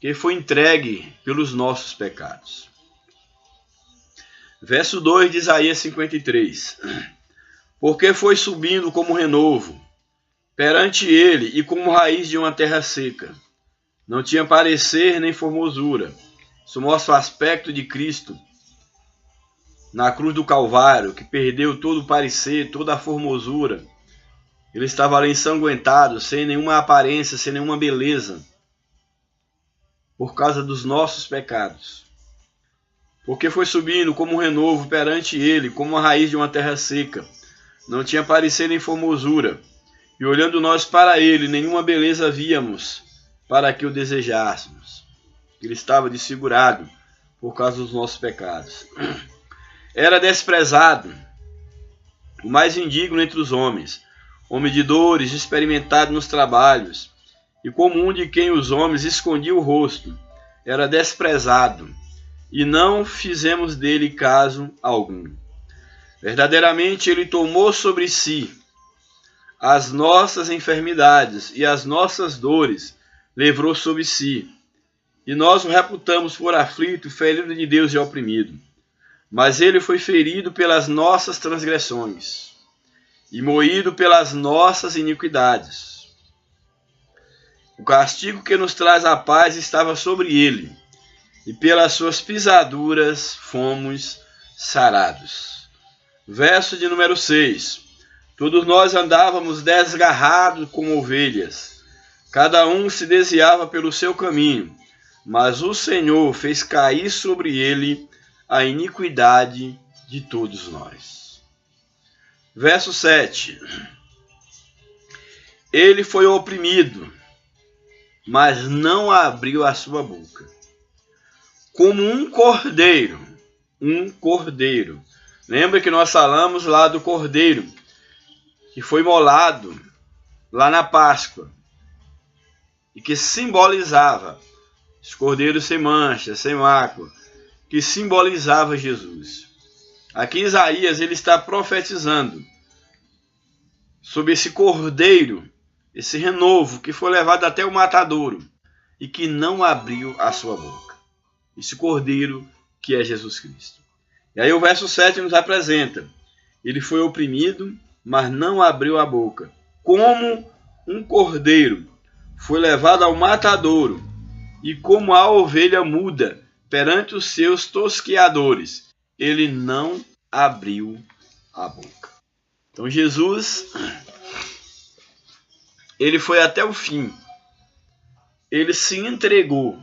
que foi entregue pelos nossos pecados. Verso 2 de Isaías 53. Porque foi subindo como renovo perante ele e como raiz de uma terra seca. Não tinha parecer nem formosura. Isso mostra o aspecto de Cristo na cruz do Calvário, que perdeu todo o parecer, toda a formosura. Ele estava ali ensanguentado, sem nenhuma aparência, sem nenhuma beleza, por causa dos nossos pecados. Porque foi subindo como um renovo perante ele, como a raiz de uma terra seca. Não tinha parecer nem formosura. E olhando nós para ele, nenhuma beleza víamos para que o desejássemos. Ele estava desfigurado por causa dos nossos pecados. Era desprezado, o mais indigno entre os homens, homem de dores, experimentado nos trabalhos, e como um de quem os homens escondiam o rosto, era desprezado, e não fizemos dele caso algum. Verdadeiramente ele tomou sobre si as nossas enfermidades e as nossas dores levou sobre si, e nós o reputamos por aflito, ferido de Deus e oprimido. Mas ele foi ferido pelas nossas transgressões e moído pelas nossas iniquidades. O castigo que nos traz a paz estava sobre ele, e pelas suas pisaduras fomos sarados. Verso de número 6. Todos nós andávamos desgarrados como ovelhas, cada um se desviava pelo seu caminho, mas o Senhor fez cair sobre ele a iniquidade de todos nós. Verso 7. Ele foi oprimido, mas não abriu a sua boca. Como um cordeiro. Lembra que nós falamos lá do cordeiro, que foi imolado lá na Páscoa, e que simbolizava esse cordeiro sem mancha, sem mácula, que simbolizava Jesus. Aqui Isaías ele está profetizando sobre esse cordeiro, esse renovo que foi levado até o matadouro e que não abriu a sua boca. Esse cordeiro que é Jesus Cristo. E aí o verso 7 nos apresenta: ele foi oprimido, mas não abriu a boca. Como um cordeiro foi levado ao matadouro, e como a ovelha muda perante os seus tosqueadores, ele não abriu a boca. Então Jesus ele foi até o fim. Ele se entregou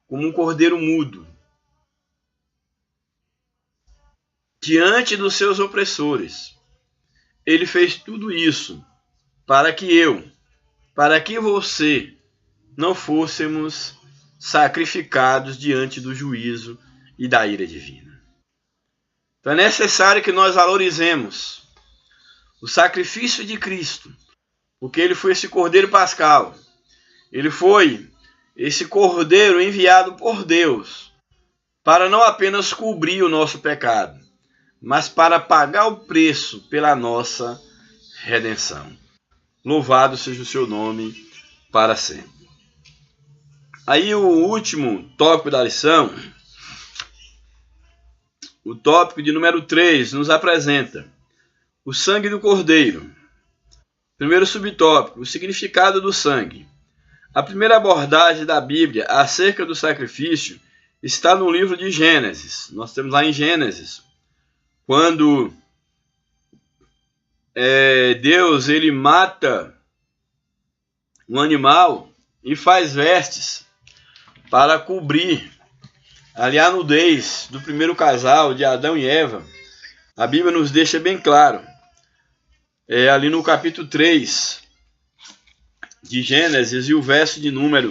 como um cordeiro mudo diante dos seus opressores. Ele fez tudo isso para que você não fôssemos sacrificados diante do juízo e da ira divina. Então é necessário que nós valorizemos o sacrifício de Cristo, porque ele foi esse cordeiro pascal. Ele foi esse cordeiro enviado por Deus para não apenas cobrir o nosso pecado, mas para pagar o preço pela nossa redenção. Louvado seja o seu nome para sempre. Aí o último tópico da lição, o tópico de número 3, nos apresenta o sangue do cordeiro. Primeiro subtópico, o significado do sangue. A primeira abordagem da Bíblia acerca do sacrifício está no livro de Gênesis. Nós temos lá em Gênesis, quando Deus ele mata um animal e faz vestes para cobrir ali a nudez do primeiro casal de Adão e Eva. A Bíblia nos deixa bem claro, ali no capítulo 3 de Gênesis e o verso de número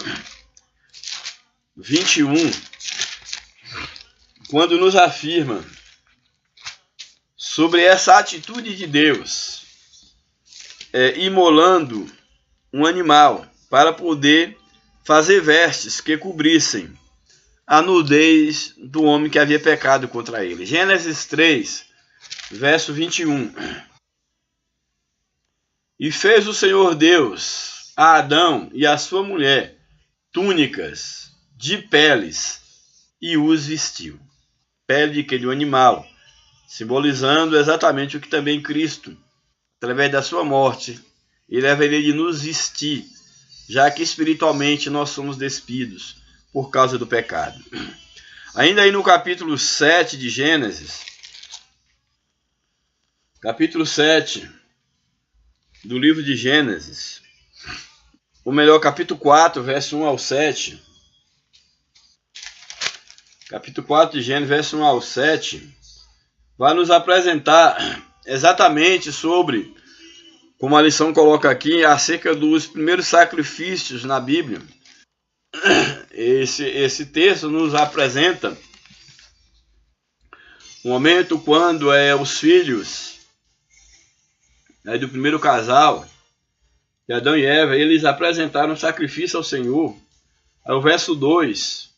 21, quando nos afirma sobre essa atitude de Deus, imolando um animal para poder fazer vestes que cobrissem a nudez do homem que havia pecado contra ele. Gênesis 3, verso 21. E fez o Senhor Deus a Adão e a sua mulher túnicas de peles e os vestiu. Pele de que? De um animal, simbolizando exatamente o que também Cristo, através da sua morte, ele haveria de nos vestir, já que espiritualmente nós somos despidos por causa do pecado. Ainda aí no capítulo 7 de Gênesis, capítulo 7 do livro de Gênesis, ou melhor, capítulo 4, verso 1 ao 7, capítulo 4 de Gênesis, verso 1 ao 7, vai nos apresentar exatamente sobre, como a lição coloca aqui, acerca dos primeiros sacrifícios na Bíblia. Esse texto nos apresenta o momento quando os filhos do primeiro casal, de Adão e Eva, eles apresentaram sacrifício ao Senhor. Aí o verso 2,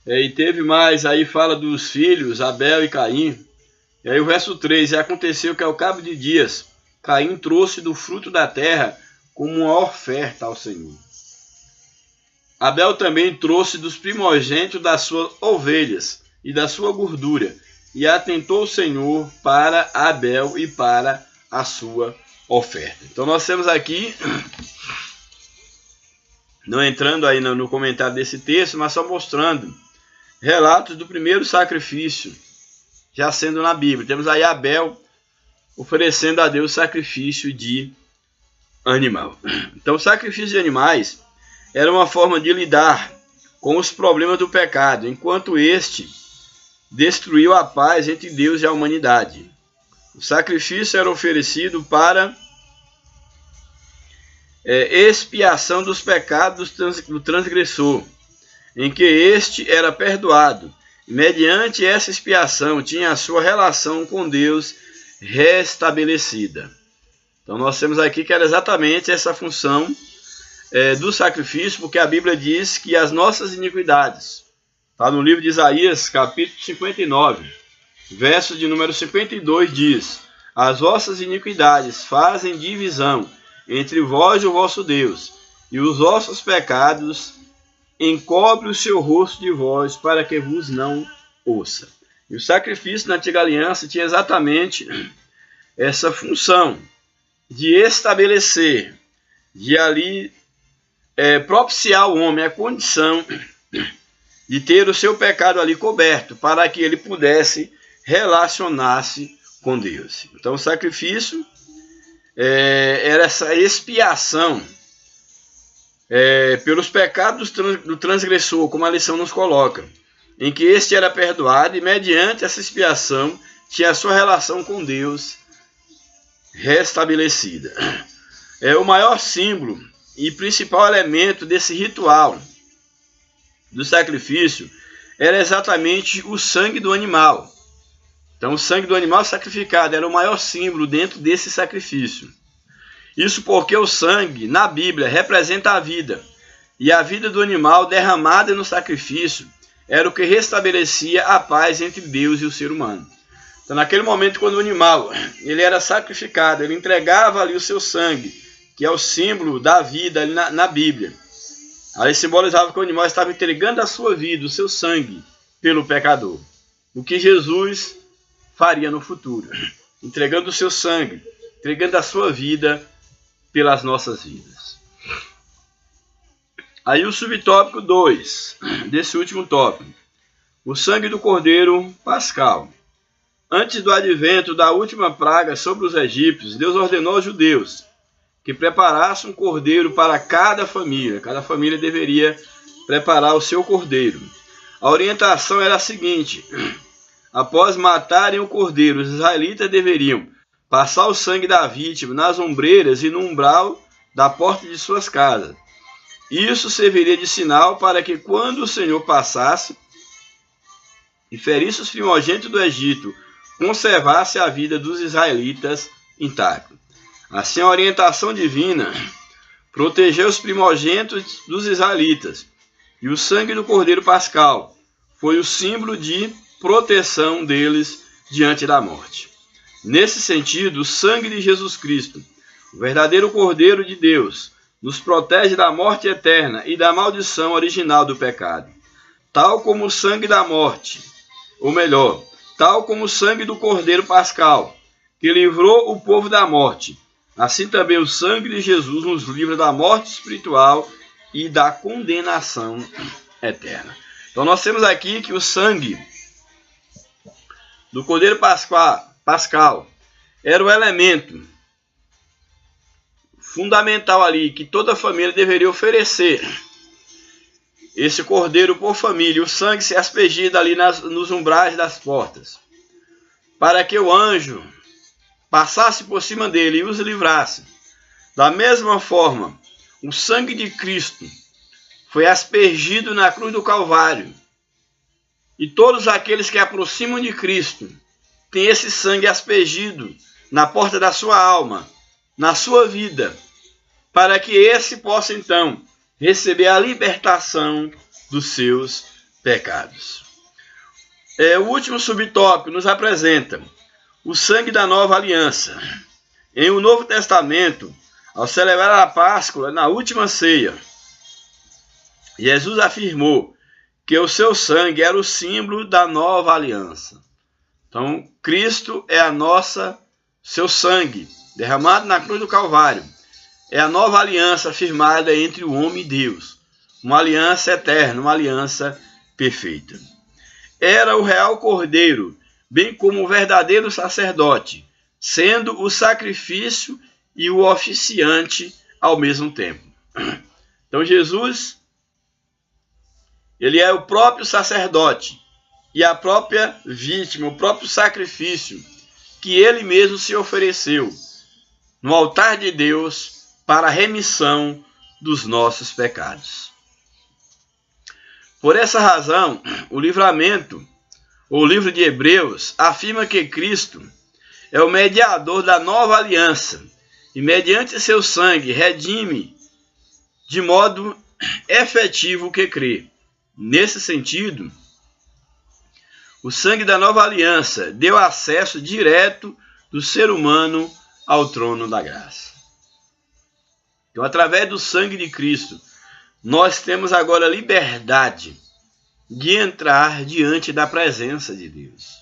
e teve mais, aí fala dos filhos, Abel e Caim. E aí o verso 3, e aconteceu que ao cabo de dias, Caim trouxe do fruto da terra como uma oferta ao Senhor. Abel também trouxe dos primogênitos das suas ovelhas e da sua gordura, e atentou o Senhor para Abel e para a sua oferta. Então nós temos aqui, não entrando aí no comentário desse texto, mas só mostrando relatos do primeiro sacrifício já sendo na Bíblia. Temos aí Abel oferecendo a Deus sacrifício de animal. Então o sacrifício de animais era uma forma de lidar com os problemas do pecado, enquanto este destruiu a paz entre Deus e a humanidade. O sacrifício era oferecido para expiação dos pecados do transgressor, em que este era perdoado. Mediante essa expiação, tinha a sua relação com Deus restabelecida. Então nós temos aqui que era exatamente essa função do sacrifício, porque a Bíblia diz que as nossas iniquidades, está no livro de Isaías, capítulo 59, verso de número 52, diz: as vossas iniquidades fazem divisão entre vós e o vosso Deus, e os vossos pecados encobre o seu rosto de vós, para que vos não ouça. E o sacrifício na antiga aliança tinha exatamente essa função de estabelecer, de ali propiciar ao homem a condição de ter o seu pecado ali coberto, para que ele pudesse relacionar-se com Deus. Então o sacrifício era essa expiação pelos pecados do transgressor, como a lição nos coloca, em que este era perdoado e, mediante essa expiação, tinha a sua relação com Deus restabelecida. O maior símbolo e principal elemento desse ritual do sacrifício era exatamente o sangue do animal. Então, o sangue do animal sacrificado era o maior símbolo dentro desse sacrifício. Isso porque o sangue, na Bíblia, representa a vida. E a vida do animal derramada no sacrifício era o que restabelecia a paz entre Deus e o ser humano. Então, naquele momento, quando o animal ele era sacrificado, ele entregava ali o seu sangue, que é o símbolo da vida ali na Bíblia. Ali simbolizava que o animal estava entregando a sua vida, o seu sangue, pelo pecador. O que Jesus faria no futuro, entregando o seu sangue, entregando a sua vida pelas nossas vidas. Aí o subtópico 2 desse último tópico, o sangue do Cordeiro Pascal. Antes do advento da última praga sobre os egípcios, Deus ordenou aos judeus que preparasse um cordeiro para cada família. Cada família deveria preparar o seu cordeiro. A orientação era a seguinte: após matarem o cordeiro, os israelitas deveriam passar o sangue da vítima nas ombreiras e no umbral da porta de suas casas. Isso serviria de sinal para que, quando o Senhor passasse e ferisse os primogênitos do Egito, conservasse a vida dos israelitas intacta. Assim, a orientação divina protegeu os primogênitos dos israelitas, e o sangue do Cordeiro Pascal foi o símbolo de proteção deles diante da morte. Nesse sentido, o sangue de Jesus Cristo, o verdadeiro Cordeiro de Deus, nos protege da morte eterna e da maldição original do pecado. Tal como o sangue da morte, ou melhor, tal como o sangue do Cordeiro Pascal, que livrou o povo da morte, assim também o sangue de Jesus nos livra da morte espiritual e da condenação eterna. Então nós temos aqui que o sangue do Cordeiro Pascal era o elemento fundamental ali que toda família deveria oferecer. Esse cordeiro por família, o sangue se aspergido ali nos umbrais das portas, para que o anjo passasse por cima dele e os livrasse. Da mesma forma, o sangue de Cristo foi aspergido na cruz do Calvário. E todos aqueles que aproximam de Cristo têm esse sangue aspergido na porta da sua alma, na sua vida, para que esse possa então receber a libertação dos seus pecados. O último subtópico nos apresenta o sangue da nova aliança. Em o Novo Testamento, ao celebrar a Páscoa na última ceia, Jesus afirmou que o seu sangue era o símbolo da nova aliança. Então, Cristo é seu sangue, derramado na cruz do Calvário, é a nova aliança firmada entre o homem e Deus. Uma aliança eterna, uma aliança perfeita. Era o real Cordeiro, bem como o verdadeiro sacerdote, sendo o sacrifício e o oficiante ao mesmo tempo. Então Jesus, ele é o próprio sacerdote e a própria vítima, o próprio sacrifício que ele mesmo se ofereceu no altar de Deus para a remissão dos nossos pecados. Por essa razão, o livramento, o livro de Hebreus, afirma que Cristo é o mediador da nova aliança e, mediante seu sangue, redime de modo efetivo o que crê. Nesse sentido, o sangue da nova aliança deu acesso direto do ser humano ao trono da graça. Então, através do sangue de Cristo, nós temos agora liberdade de entrar diante da presença de Deus.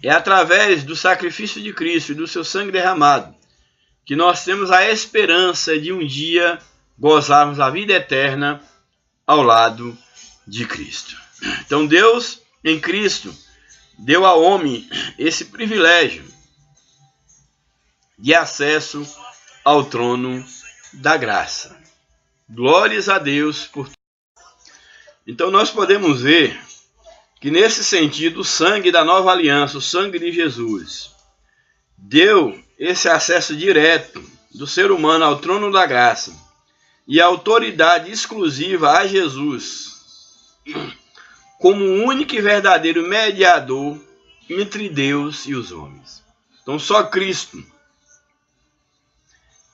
É através do sacrifício de Cristo e do seu sangue derramado que nós temos a esperança de um dia gozarmos a vida eterna ao lado de Cristo. Então Deus, em Cristo, deu ao homem esse privilégio de acesso ao trono da graça. Glórias a Deus por tudo. Então nós podemos ver que nesse sentido o sangue da nova aliança, o sangue de Jesus, deu esse acesso direto do ser humano ao trono da graça e a autoridade exclusiva a Jesus como o único e verdadeiro mediador entre Deus e os homens. Então só Cristo,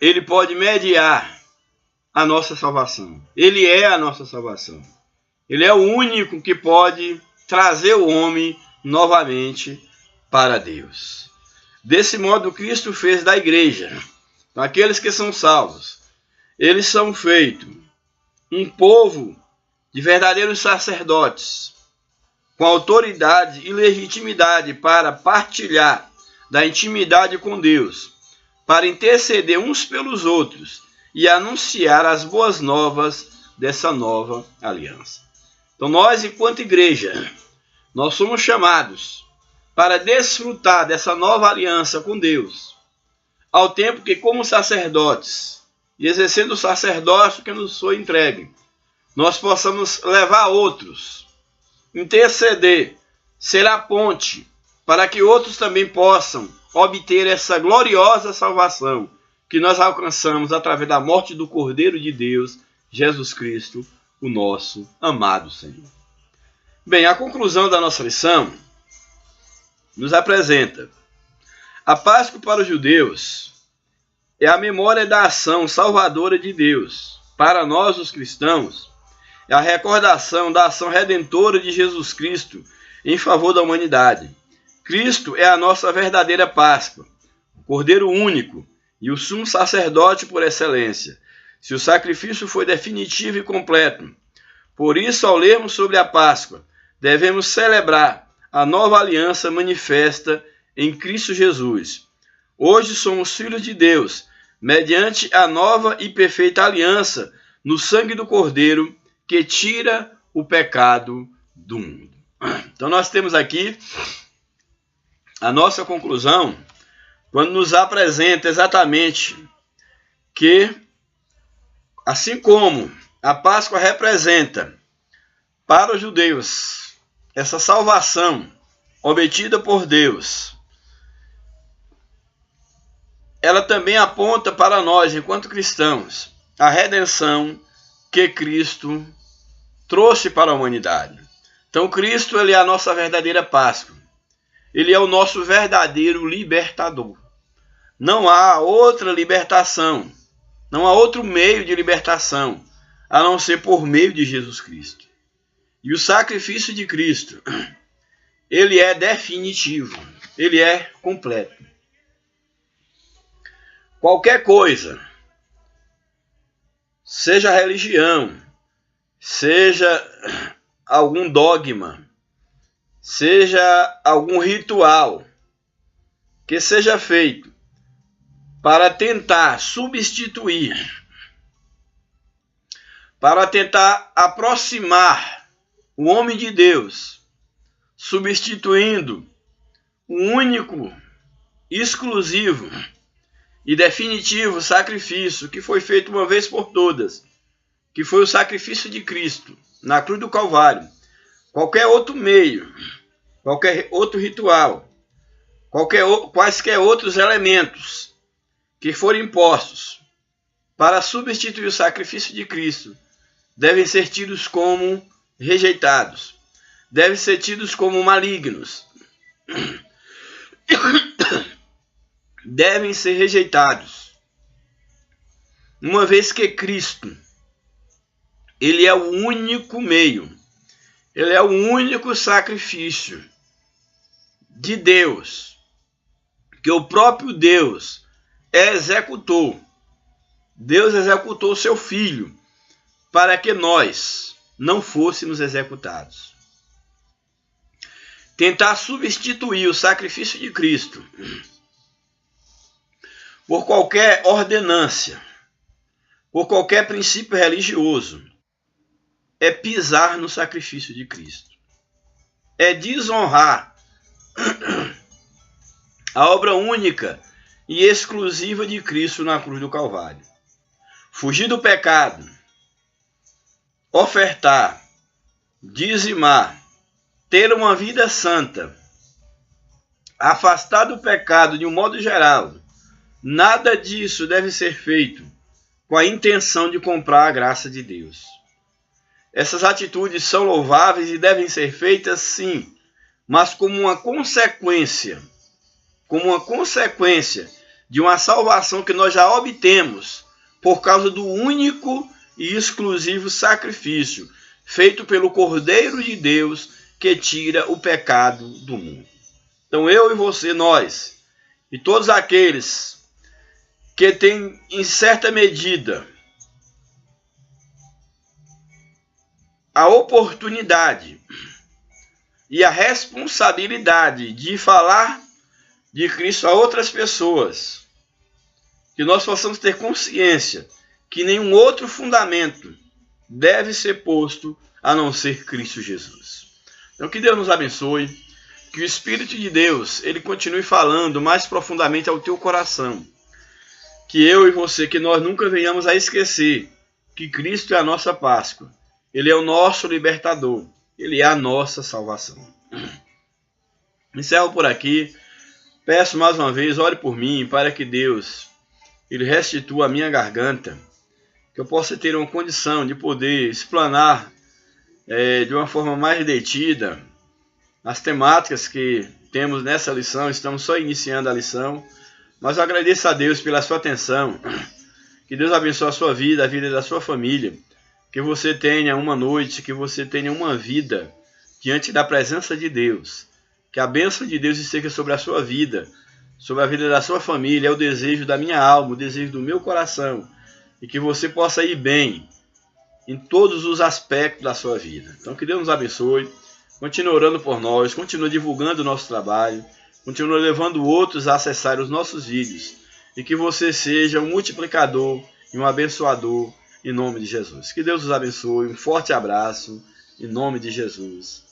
ele pode mediar a nossa salvação. Ele é a nossa salvação. Ele é o único que pode trazer o homem novamente para Deus. Desse modo, Cristo fez da igreja, aqueles que são salvos, eles são feitos um povo de verdadeiros sacerdotes, com autoridade e legitimidade para partilhar da intimidade com Deus, para interceder uns pelos outros e anunciar as boas novas dessa nova aliança. Então nós, enquanto igreja, nós somos chamados para desfrutar dessa nova aliança com Deus, ao tempo que, como sacerdotes, e exercendo o sacerdócio que nos foi entregue, nós possamos levar outros, interceder, ser a ponte, para que outros também possam obter essa gloriosa salvação que nós alcançamos através da morte do Cordeiro de Deus, Jesus Cristo, o nosso amado Senhor. Bem, a conclusão da nossa lição nos apresenta: a Páscoa para os judeus é a memória da ação salvadora de Deus. Para nós, os cristãos, é a recordação da ação redentora de Jesus Cristo em favor da humanidade. Cristo é a nossa verdadeira Páscoa, o Cordeiro único e o sumo sacerdote por excelência. Se o sacrifício foi definitivo e completo. Por isso, ao lermos sobre a Páscoa, devemos celebrar a nova aliança manifesta em Cristo Jesus. Hoje somos filhos de Deus, mediante a nova e perfeita aliança no sangue do Cordeiro, que tira o pecado do mundo. Então nós temos aqui a nossa conclusão, quando nos apresenta exatamente que, assim como a Páscoa representa para os judeus essa salvação obtida por Deus, ela também aponta para nós, enquanto cristãos, a redenção que Cristo trouxe para a humanidade. Então Cristo, ele é a nossa verdadeira Páscoa. Ele é o nosso verdadeiro libertador. Não há outra libertação, não há outro meio de libertação, a não ser por meio de Jesus Cristo. E o sacrifício de Cristo, ele é definitivo, ele é completo. Qualquer coisa, seja religião, seja algum dogma, seja algum ritual que seja feito para tentar substituir, para tentar aproximar o homem de Deus, substituindo o único, exclusivo e definitivo sacrifício que foi feito uma vez por todas, que foi o sacrifício de Cristo na cruz do Calvário. Qualquer outro meio, qualquer outro ritual, quaisquer outros elementos que forem impostos para substituir o sacrifício de Cristo devem ser tidos como rejeitados, devem ser tidos como malignos, devem ser rejeitados, uma vez que Cristo, ele é o único meio, ele é o único sacrifício de Deus, que o próprio Deus executou. Deus executou o seu Filho para que nós não fôssemos executados. Tentar substituir o sacrifício de Cristo por qualquer ordenância, por qualquer princípio religioso, é pisar no sacrifício de Cristo. É desonrar a obra única e exclusiva de Cristo na cruz do Calvário. Fugir do pecado, ofertar, dizimar, ter uma vida santa, afastar do pecado de um modo geral, nada disso deve ser feito com a intenção de comprar a graça de Deus. Essas atitudes são louváveis e devem ser feitas sim, mas como uma consequência de uma salvação que nós já obtemos por causa do único e exclusivo sacrifício feito pelo Cordeiro de Deus que tira o pecado do mundo. Então eu e você, nós, e todos aqueles que têm em certa medida a oportunidade e a responsabilidade de falar de Cristo a outras pessoas, que nós possamos ter consciência que nenhum outro fundamento deve ser posto a não ser Cristo Jesus. Então que Deus nos abençoe, que o Espírito de Deus ele continue falando mais profundamente ao teu coração, que eu e você, que nós nunca venhamos a esquecer que Cristo é a nossa Páscoa, Ele é o nosso libertador, Ele é a nossa salvação. Encerro por aqui. Peço mais uma vez, ore por mim, para que Deus Ele restitua a minha garganta, que eu possa ter uma condição de poder explanar de uma forma mais detida as temáticas que temos nessa lição. Estamos só iniciando a lição, mas eu agradeço a Deus pela sua atenção. Que Deus abençoe a sua vida, a vida da sua família. Que você tenha uma noite, que você tenha uma vida diante da presença de Deus. Que a bênção de Deus esteja sobre a sua vida, sobre a vida da sua família. É o desejo da minha alma, o desejo do meu coração. E que você possa ir bem em todos os aspectos da sua vida. Então que Deus nos abençoe. Continue orando por nós, continue divulgando o nosso trabalho, continue levando outros a acessar os nossos vídeos. E que você seja um multiplicador e um abençoador em nome de Jesus. Que Deus os abençoe. Um forte abraço em nome de Jesus.